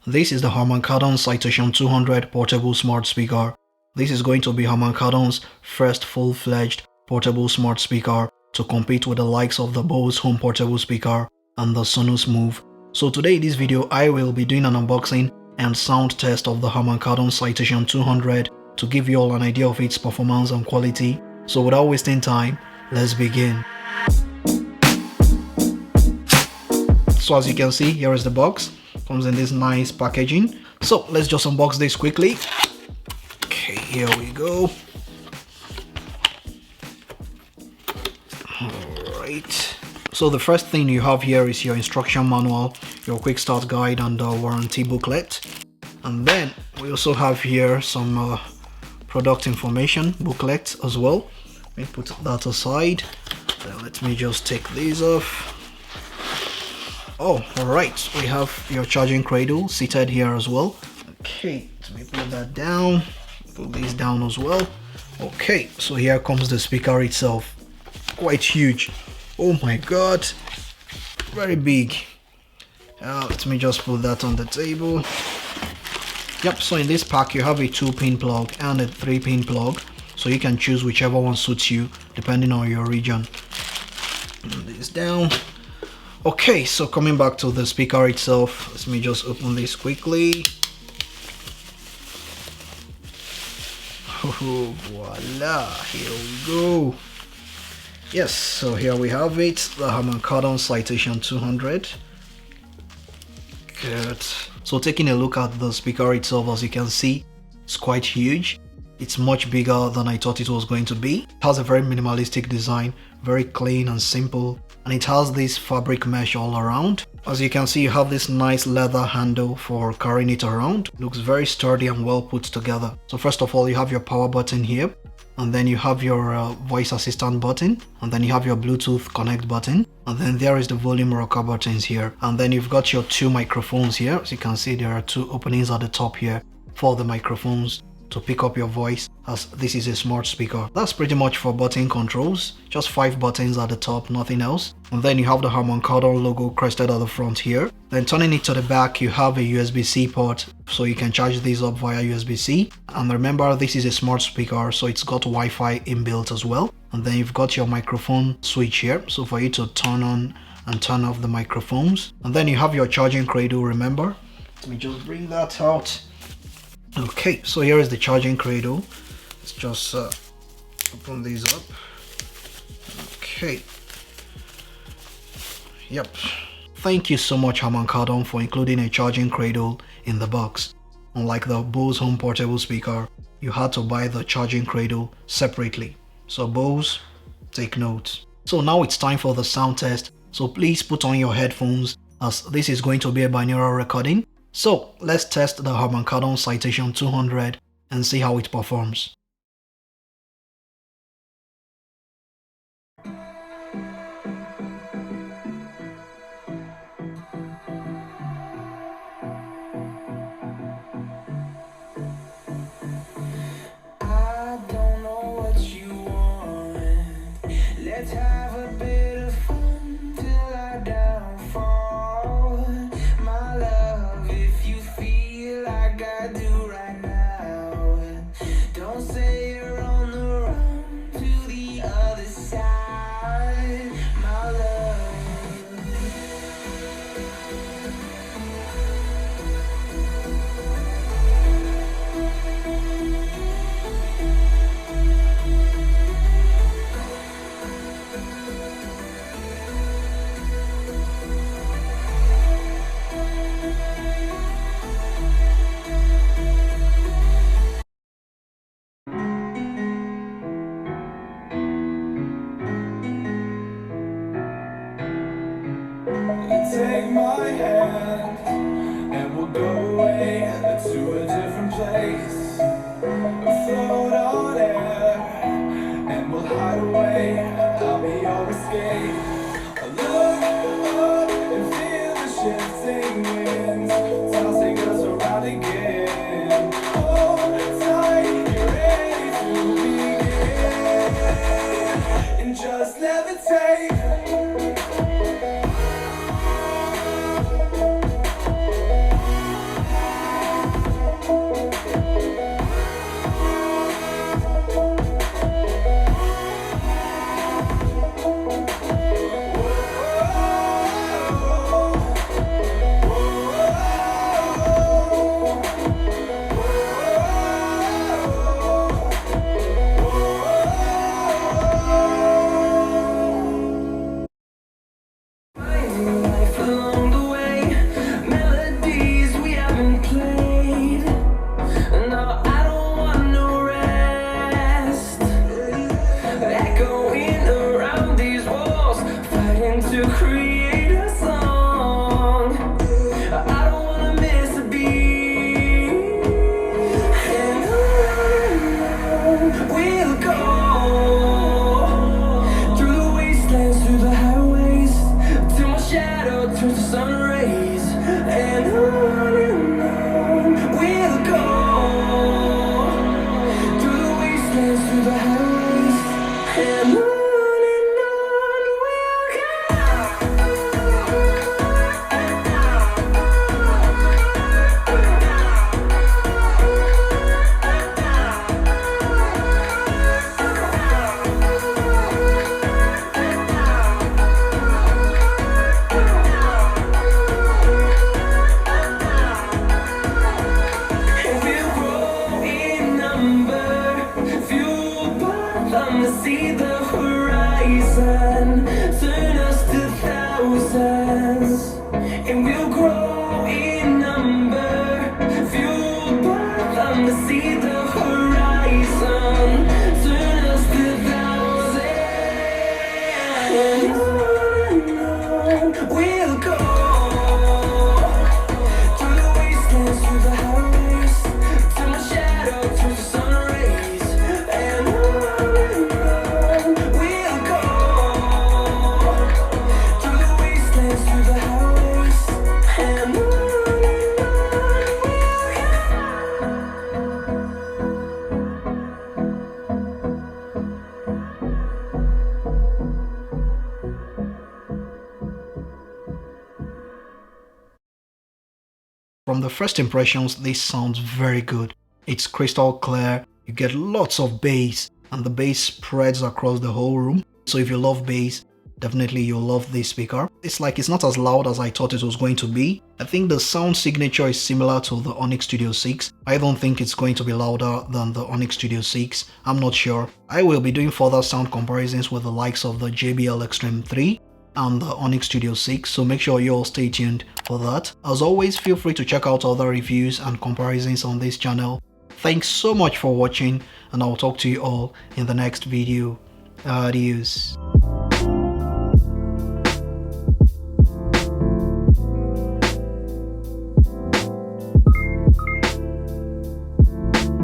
This is the Harman Kardon Citation 200 portable smart speaker. This is going to be Harman Kardon's first full-fledged portable smart speaker to compete with the likes of the Bose home portable speaker and the Sonos Move. So today in this video I will be doing an unboxing and sound test of the Harman Kardon Citation 200 to give you all an idea of its performance and quality. So without wasting time, let's begin. So as you can see, here is the box. Comes in this nice packaging. So let's just unbox this quickly. Okay, here we go. Alright. So the first thing you have here is your instruction manual, your quick start guide and warranty booklet. And then we also have here some product information booklet as well. Let me put that aside. Let me just take these off. Oh, alright, we have your charging cradle seated here as well. Okay, let me put that down. Put these down as well. Okay, so here comes the speaker itself. Quite huge. Oh my god, very big. Let me just put that on the table. Yep, so in this pack you have a 2-pin plug and a 3-pin plug, so you can choose whichever one suits you depending on your region. Put this down. Okay, so coming back to the speaker itself, let me just open this quickly. Oh, voila, here we go. Yes, so here we have it, the Harman Kardon Citation 200. Good. So taking a look at the speaker itself, as you can see, it's quite huge. It's much bigger than I thought it was going to be. It has a very minimalistic design, very clean and simple, and it has this fabric mesh all around. As you can see, you have this nice leather handle for carrying it around. It looks very sturdy and well put together. So first of all, you have your power button here, and then you have your voice assistant button, and then you have your Bluetooth connect button, and then there is the volume rocker buttons here, and then you've got your 2 microphones here. As you can see, there are 2 openings at the top here for the microphones to pick up your voice, as this is a smart speaker. That's pretty much for button controls, just 5 buttons at the top, nothing else. And then you have the Harman Kardon logo crested at the front here. Then turning it to the back, you have a USB-C port, so you can charge these up via USB-C. And remember, this is a smart speaker, so it's got Wi-Fi inbuilt as well. And then you've got your microphone switch here, so for you to turn on and turn off the microphones. And then you have your charging cradle, remember. Let me just bring that out. Okay, so here is the charging cradle. Let's just open these up. Okay. Yep. Thank you so much, Harman Kardon, for including a charging cradle in the box. Unlike the Bose home portable speaker, you had to buy the charging cradle separately. So Bose, take note. So now it's time for the sound test. So please put on your headphones, as this is going to be a binaural recording. So let's test the Harman Kardon Citation 200 and see how it performs. I don't know what you want. Let's have a bit of fun till I downfall. My love, if you feel like I do right now, don't say you're on the run to the other side. My love. Take my hand and we'll go away to a different place. Float on air and we'll hide away. I'll be your escape. Look up and feel the shifting winds tossing us around again. Hold tight, you're ready to begin, and just levitate. From the first impressions, this sounds very good. It's crystal clear, you get lots of bass, and the bass spreads across the whole room. So if you love bass, definitely you'll love this speaker. It's not as loud as I thought it was going to be. I think the sound signature is similar to the Onyx Studio 6. I don't think it's going to be louder than the Onyx Studio 6. I'm not sure. I will be doing further sound comparisons with the likes of the JBL Extreme 3 and the Onyx Studio 6, so make sure you all stay tuned for that. As always, feel free to check out other reviews and comparisons on this channel. Thanks so much for watching, and I'll talk to you all in the next video. Adios.